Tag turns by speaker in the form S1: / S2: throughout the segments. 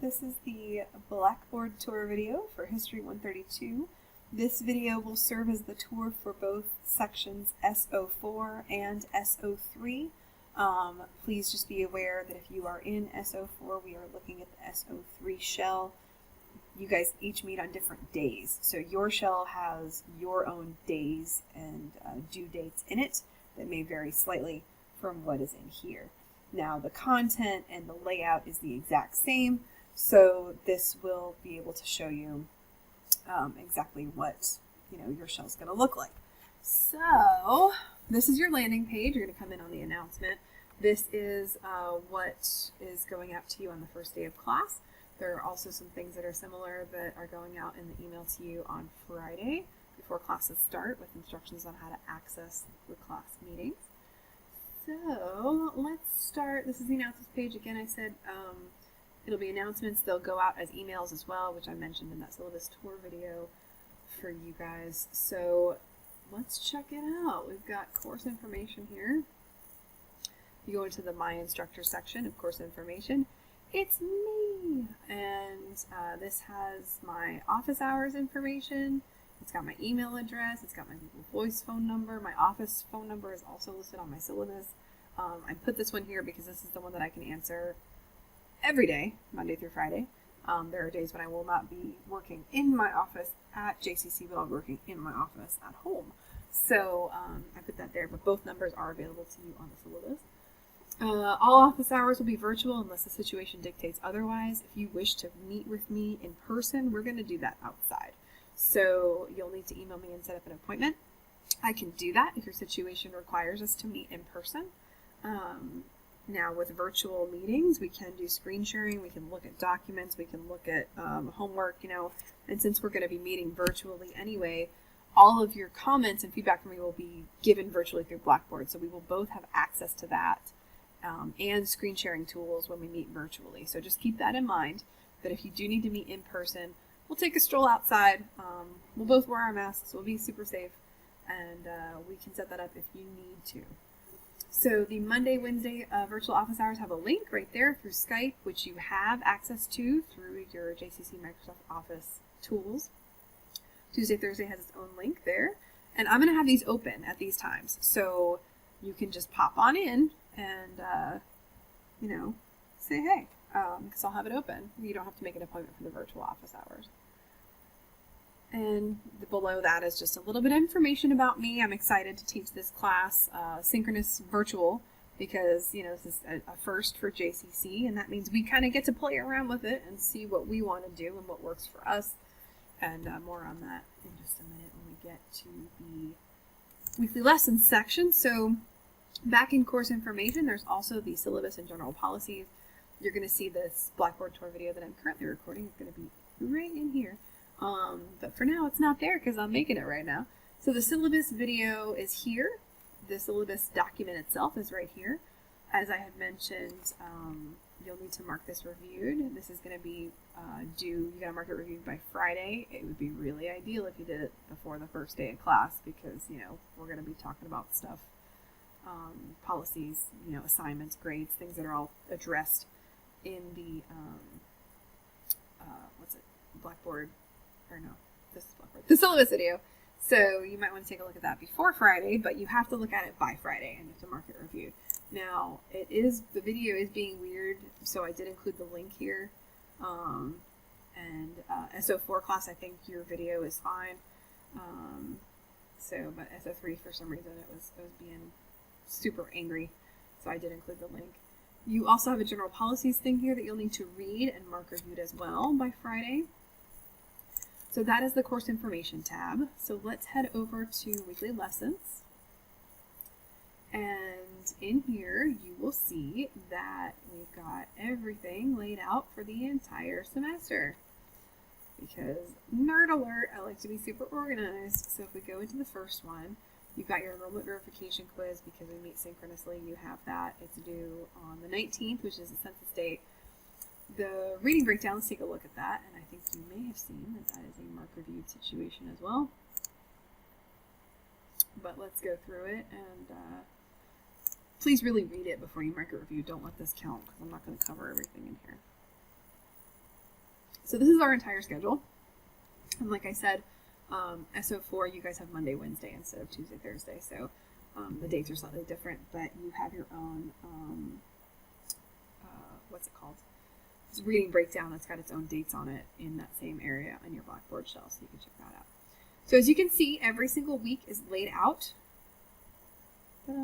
S1: This is the Blackboard tour video for History 132. This video will serve as the tour for both sections SO4 and SO3. Please just be aware that if you are in SO4, we are looking at the SO3 shell. You guys each meet on different days, so your shell has your own days and due dates in it that may vary slightly from what is in here. Now the content and the layout is the exact same, so this will be able to show you exactly what your shell is going to look like. So this is your landing page. You're going to come in on the announcement. This is what is going out to you on the first day of class. There are also some things that are similar that are going out in the email to you on Friday before classes start, with instructions on how to access the class meetings. So let's start. This is the announcements page. Again, I said it'll be announcements. They'll go out as emails as well, which I mentioned in that syllabus tour video for you guys. So let's check it out. We've got course information here. You go into the My Instructor section of course information. It's me, and this has my office hours information. It's got my email address. It's got my Google Voice phone number. My office phone number is also listed on my syllabus. I put this one here because this is the one that I can answer every day, Monday through Friday. There are days when I will not be working in my office at JCC, but I'll be working in my office at home. So I put that there, but both numbers are available to you on the syllabus. All office hours will be virtual unless the situation dictates otherwise. If you wish to meet with me in person, we're going to do that outside. So you'll need to email me and set up an appointment. I can do that if your situation requires us to meet in person. Now with virtual meetings, we can do screen sharing, we can look at documents, we can look at homework, and since we're going to be meeting virtually anyway, all of your comments and feedback from me will be given virtually through Blackboard. So we will both have access to that and screen sharing tools when we meet virtually. So just keep that in mind, that if you do need to meet in person, we'll take a stroll outside. We'll both wear our masks. We'll be super safe, and we can set that up if you need to. So the Monday, Wednesday virtual office hours have a link right there through Skype, which you have access to through your JCC Microsoft Office tools. Tuesday, Thursday has its own link there. And I'm going to have these open at these times. So you can just pop on in and, say hey, because I'll have it open. You don't have to make an appointment for the virtual office hours. And below that is just a little bit of information about me. I'm excited to teach this class, Synchronous Virtual, because, this is a first for JCC, and that means we kind of get to play around with it and see what we want to do and what works for us. And more on that in just a minute when we get to the weekly lessons section. So back in course information, there's also the syllabus and general policies. You're going to see this Blackboard tour video that I'm currently recording. It's going to be right in here. But for now, it's not there because I'm making it right now. So the syllabus video is here. The syllabus document itself is right here. As I had mentioned, you'll need to mark this reviewed. This is going to be due, you got to mark it reviewed by Friday. It would be really ideal if you did it before the first day of class because, we're going to be talking about stuff, policies, assignments, grades, things that are all addressed in the, Blackboard, or no, this is Blackboard, the syllabus video. So you might want to take a look at that before Friday, but you have to look at it by Friday and you have to mark it reviewed. Now, the video is being weird, so I did include the link here. SO4 class, I think your video is fine. But SO3, for some reason, it was being super angry, so I did include the link. You also have a general policies thing here that you'll need to read and mark reviewed as well by Friday. So that is the course information tab. So let's head over to weekly lessons. And in here, you will see that we've got everything laid out for the entire semester. Because, nerd alert, I like to be super organized. So if we go into the first one, you've got your enrollment verification quiz because we meet synchronously. You have that. It's due on the 19th, which is the census date. The reading breakdown, let's take a look at that. And I think you may have seen that is a mark reviewed situation as well. But let's go through it and please really read it before you mark a review. Don't let this count because I'm not going to cover everything in here. So this is our entire schedule. And like I said, SO4, you guys have Monday, Wednesday instead of Tuesday, Thursday. So the dates are slightly different, but you have your own, what's it called? It's a reading breakdown that's got its own dates on it in that same area on your Blackboard shell, so you can check that out. So as you can see, every single week is laid out. Which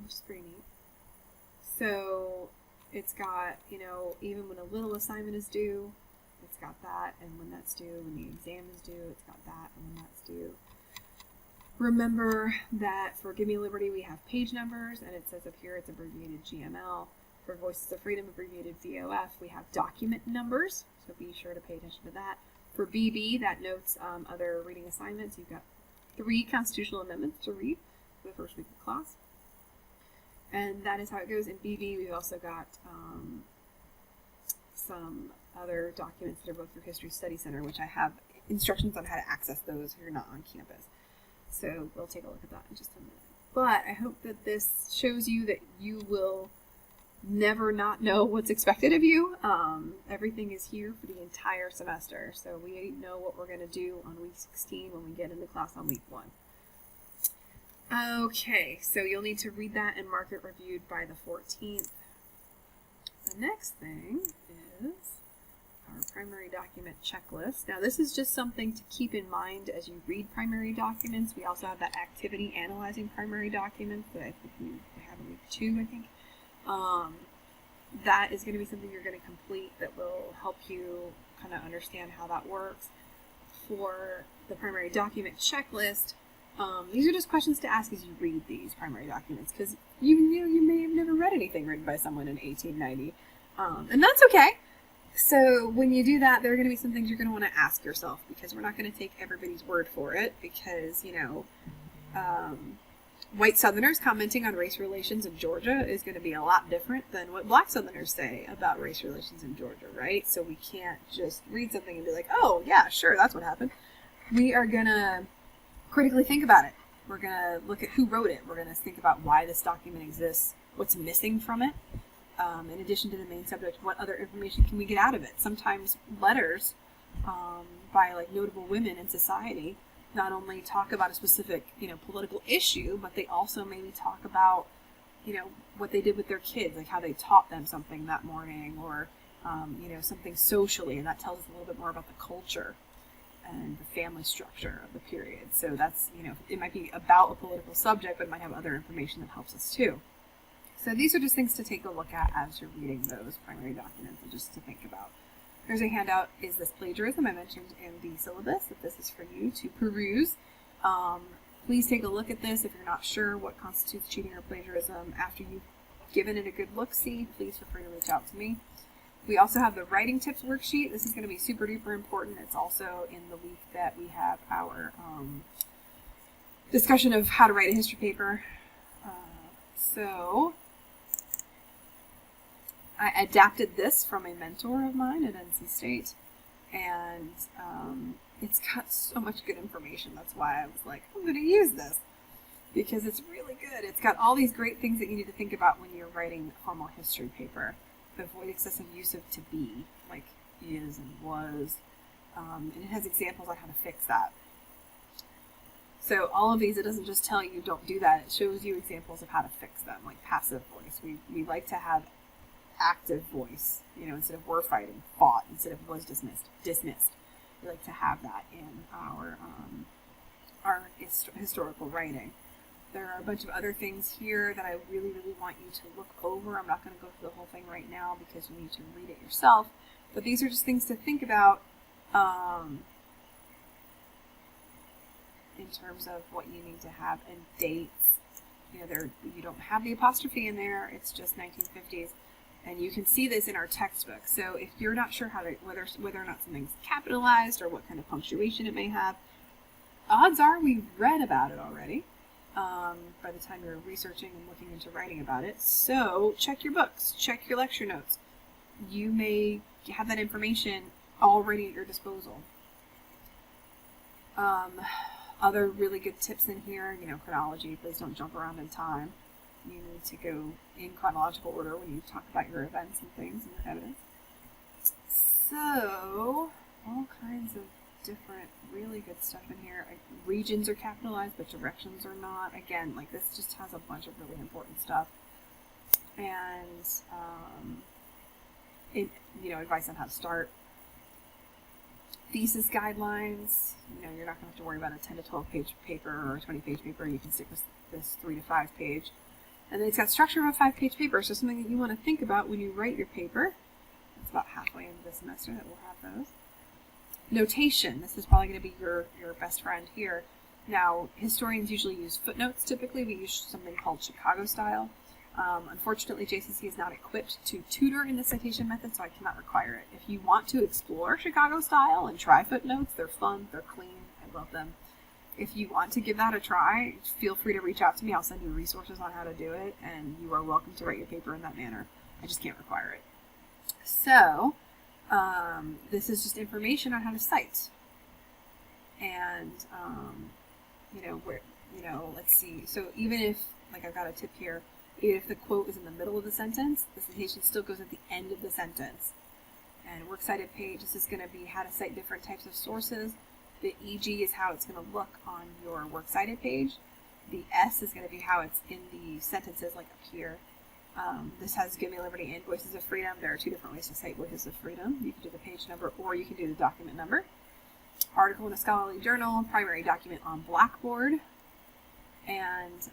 S1: is pretty neat. So it's got, you know, even when a little assignment is due, it's got that, and when that's due, when the exam is due, it's got that, and when that's due. Remember that for Give Me Liberty, we have page numbers, and it says up here it's abbreviated GML. For Voices of Freedom, abbreviated VOF, we have document numbers, so be sure to pay attention to that. For BB, that notes other reading assignments. You've got 3 constitutional amendments to read for the first week of class. And that is how it goes. In BB, we've also got some other documents that are both through History Study Center, which I have instructions on how to access those if you're not on campus. So we'll take a look at that in just a minute. But I hope that this shows you that you will never not know what's expected of you. Everything is here for the entire semester. So we know what we're going to do on week 16 when we get into class on week 1. Okay, so you'll need to read that and mark it reviewed by the 14th. The next thing is our primary document checklist. Now this is just something to keep in mind as you read primary documents. We also have that activity analyzing primary documents that I think we have in week 2, I think. That is going to be something you're going to complete that will help you kind of understand how that works. For the primary document checklist, these are just questions to ask as you read these primary documents, because you may have never read anything written by someone in 1890, and that's okay. So when you do that, there are going to be some things you're going to want to ask yourself, because we're not going to take everybody's word for it, because, you know, white Southerners commenting on race relations in Georgia is going to be a lot different than what black Southerners say about race relations in Georgia, right? So we can't just read something and be like, oh, yeah, sure, that's what happened. We are going to critically think about it. We're going to look at who wrote it. We're going to think about why this document exists, what's missing from it. In addition to the main subject, what other information can we get out of it? Sometimes letters by like notable women in society not only talk about a specific, you know, political issue, but they also maybe talk about, you know, what they did with their kids, like how they taught them something that morning, or, you know, something socially, and that tells us a little bit more about the culture and the family structure of the period. So that's, you know, it might be about a political subject, but it might have other information that helps us too. So these are just things to take a look at as you're reading those primary documents, and just to think about. There's a handout, Is This Plagiarism? I mentioned in the syllabus that this is for you to peruse. Please take a look at this if you're not sure what constitutes cheating or plagiarism. After you've given it a good look-see, please feel free to reach out to me. We also have the writing tips worksheet. This is going to be super duper important. It's also in the week that we have our discussion of how to write a history paper. So I adapted this from a mentor of mine at NC State, and it's got so much good information. That's why I was like, I'm going to use this, because it's really good. It's got all these great things that you need to think about when you're writing a formal history paper. Avoid excessive use of to be, like is and was, and it has examples on how to fix that. So all of these, it doesn't just tell you don't do that, it shows you examples of how to fix them, like passive voice. We like to have active voice, you know, instead of were fighting, fought, instead of was dismissed. We like to have that in our historical writing. There are a bunch of other things here that I really, really want you to look over. I'm not going to go through the whole thing right now because you need to read it yourself, but these are just things to think about in terms of what you need to have, and dates. You know, you don't have the apostrophe in there, it's just 1950s. And you can see this in our textbook. So if you're not sure how to, whether or not something's capitalized or what kind of punctuation it may have, odds are we've read about it already by the time you're researching and looking into writing about it. So check your books, check your lecture notes. You may have that information already at your disposal. Other really good tips in here, you know, chronology. Please don't jump around in time. You need to go in chronological order when you talk about your events and things and your evidence. So, all kinds of different really good stuff in here. Regions are capitalized, but directions are not. Again, like this just has a bunch of really important stuff. And, advice on how to start. Thesis guidelines. You're not going to have to worry about a 10 to 12 page paper or a 20 page paper. You can stick with this 3 to 5 page. And then it's got structure of a 5-page paper, so something that you want to think about when you write your paper. It's about halfway into the semester that we'll have those. Notation. This is probably going to be your best friend here. Now, historians usually use footnotes. Typically, we use something called Chicago style. Unfortunately, JCC is not equipped to tutor in the citation method, so I cannot require it. If you want to explore Chicago style and try footnotes, they're fun, they're clean, I love them. If you want to give that a try, feel free to reach out to me. I'll send you resources on how to do it, and you are welcome to write your paper in that manner. I just can't require it. So, this is just information on how to cite. And, let's see. So even if, like I've got a tip here, even if the quote is in the middle of the sentence, the citation still goes at the end of the sentence. And works cited page, this is going to be how to cite different types of sources. The EG is how it's going to look on your works cited page. The S is going to be how it's in the sentences, like up here. This has Give Me Liberty and Voices of Freedom. There are 2 different ways to cite Voices of Freedom. You can do the page number or you can do the document number. Article in a scholarly journal, primary document on Blackboard, and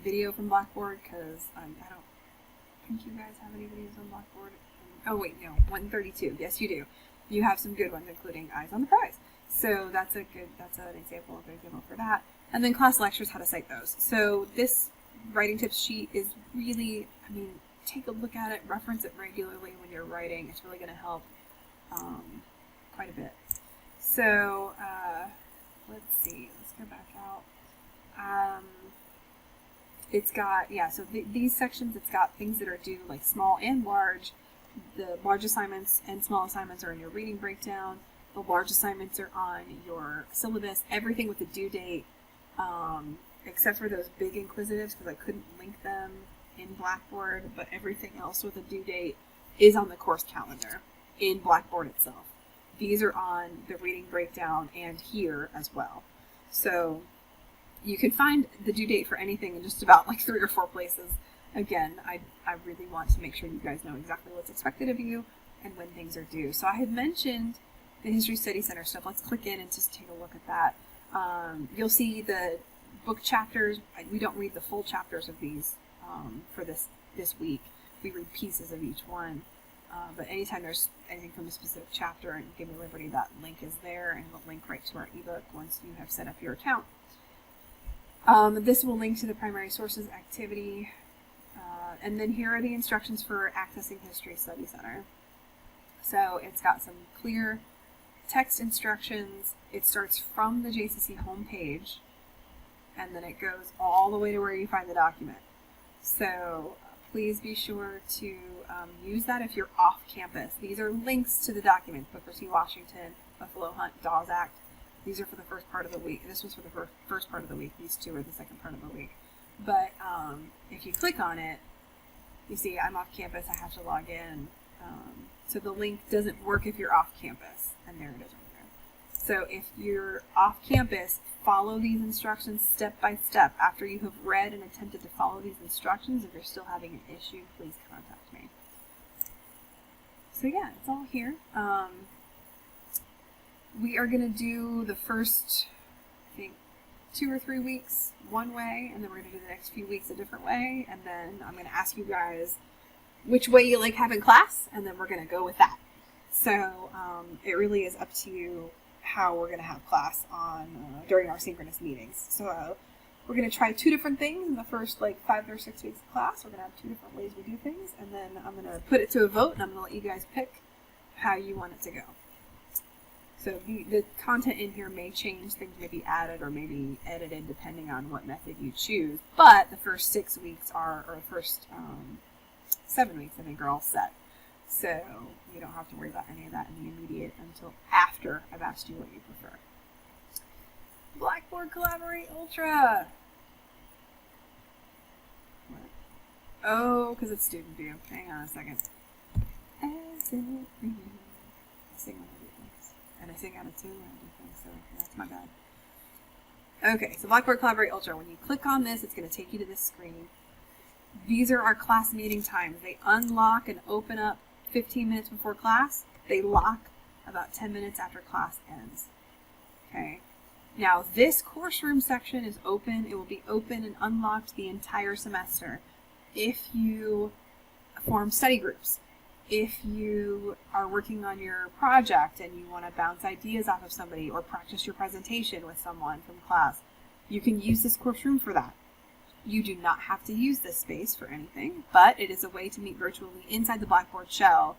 S1: video from Blackboard, because I don't think you guys have any videos on Blackboard. Oh wait, no, 132. Yes, you do. You have some good ones, including Eyes on the Prize. So that's an example of a good one for that. And then class lectures, how to cite those. So this writing tips sheet is really, take a look at it, reference it regularly when you're writing. It's really going to help quite a bit. So let's see, let's go back out. It's got, so these sections, it's got things that are due, like small and large. The large assignments and small assignments are in your reading breakdown. The large assignments are on your syllabus. Everything with the due date, except for those big inquisitives, because I couldn't link them in Blackboard, but everything else with a due date is on the course calendar in Blackboard itself. These are on the reading breakdown and here as well. So you can find the due date for anything in just about like 3 or 4 places. Again, I really want to make sure you guys know exactly what's expected of you and when things are due. So I had mentioned the History Study Center stuff. Let's click in and just take a look at that. You'll see the book chapters. We don't read the full chapters of these for this week. We read pieces of each one. But anytime there's anything from a specific chapter and Give Me Liberty, that link is there, and it'll link right to our ebook once you have set up your account. This will link to the primary sources activity. And then here are the instructions for accessing History Study Center. So it's got some clear text instructions. It starts from the JCC homepage, and then it goes all the way to where you find the document. So please be sure to use that if you're off campus. These are links to the documents: Booker T. Washington, Buffalo Hunt, Dawes Act. These are for the first part of the week. This was for the first part of the week. These 2 are the second part of the week. But if you click on it, you see I'm off campus. I have to log in. So the link doesn't work if you're off campus. And there it is right there. So if you're off campus, follow these instructions step by step. After you have read and attempted to follow these instructions, if you're still having an issue, please contact me. So yeah, it's all here. We are going to do the first, I think, 2 or 3 weeks one way, and then we're going to do the next few weeks a different way, and then I'm going to ask you guys which way you like having class, and then we're going to go with that. So it really is up to you how we're going to have class on during our synchronous meetings. So we're going to try 2 different things in the first 5 or 6 weeks of class. We're going to have 2 different ways we do things, and then I'm going to put it to a vote, and I'm going to let you guys pick how you want it to go. So the content in here may change, things may be added or maybe edited depending on what method you choose, but the first 6 weeks or the first 7 weeks, I think, are all set. So you don't have to worry about any of that in the immediate until after I've asked you what you prefer. Blackboard Collaborate Ultra! What? Oh, because it's student view. Hang on a second. it for you. I sing on everything. And I sing out of tune and everything, so that's my bad. Okay, so Blackboard Collaborate Ultra. When you click on this, it's going to take you to this screen. These are our class meeting times. They unlock and open up 15 minutes before class. They lock about 10 minutes after class ends. Okay. Now, this course room section is open. It will be open and unlocked the entire semester. If you form study groups, if you are working on your project and you want to bounce ideas off of somebody or practice your presentation with someone from class, you can use this course room for that. You do not have to use this space for anything, but it is a way to meet virtually inside the Blackboard shell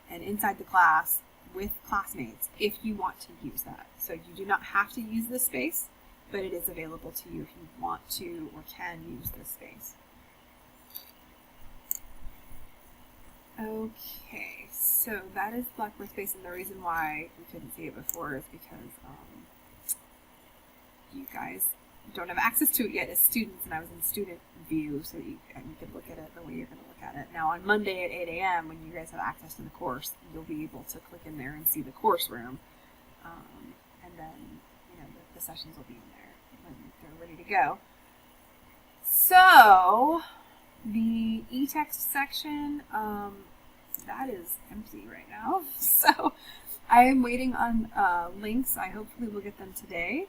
S1: and inside the class with classmates if you want to use that. So you do not have to use this space, but it is available to you if you want to or can use this space. Okay, so that is Blackboard Space, and the reason why we couldn't see it before is because you guys don't have access to it yet as students, and I was in student view, so you could look at it the way you're going to look at it. Now on Monday at 8 a.m., when you guys have access to the course, you'll be able to click in there and see the course room, and then the sessions will be in there when they're ready to go. So the e-text section, that is empty right now. So I am waiting on links. I hopefully will get them today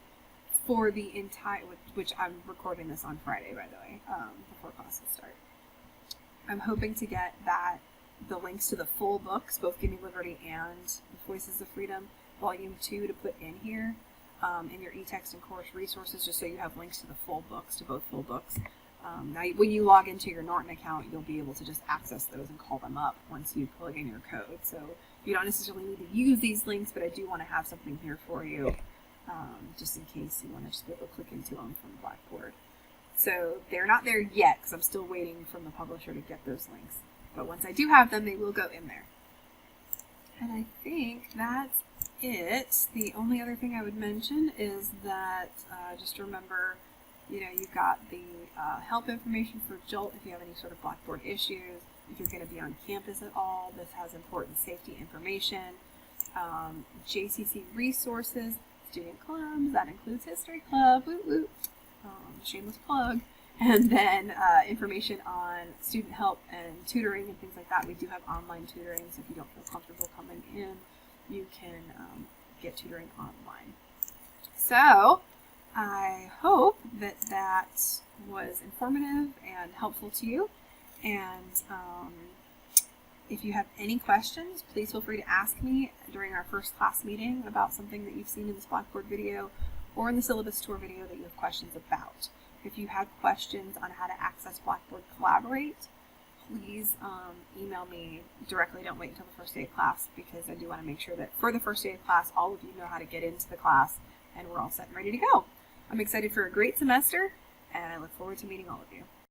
S1: for the entire, which I'm recording this on Friday, by the way, before classes start. I'm hoping to get the links to the full books, both Give Me Liberty and Voices of Freedom, Volume 2, to put in here in your e-text and course resources, just so you have links to the full books, to both full books. Now, when you log into your Norton account, you'll be able to just access those and call them up once you plug in your code. So you don't necessarily need to use these links, but I do want to have something here for you, just in case you want to just be able to click into them from Blackboard. So they're not there yet, because I'm still waiting from the publisher to get those links. But once I do have them, they will go in there. And I think that's it. The only other thing I would mention is that just remember, you've got the help information for JOLT if you have any sort of Blackboard issues. If you're going to be on campus at all, this has important safety information. JCC resources, student clubs, that includes History Club, woo woo, shameless plug. And then information on student help and tutoring and things like that. We do have online tutoring, so if you don't feel comfortable coming in, you can get tutoring online. So I hope that was informative and helpful to you. And if you have any questions, please feel free to ask me during our first class meeting about something that you've seen in this Blackboard video or in the syllabus tour video that you have questions about. If you have questions on how to access Blackboard Collaborate, please email me directly. Don't wait until the first day of class, because I do want to make sure that for the first day of class, all of you know how to get into the class and we're all set and ready to go. I'm excited for a great semester, and I look forward to meeting all of you.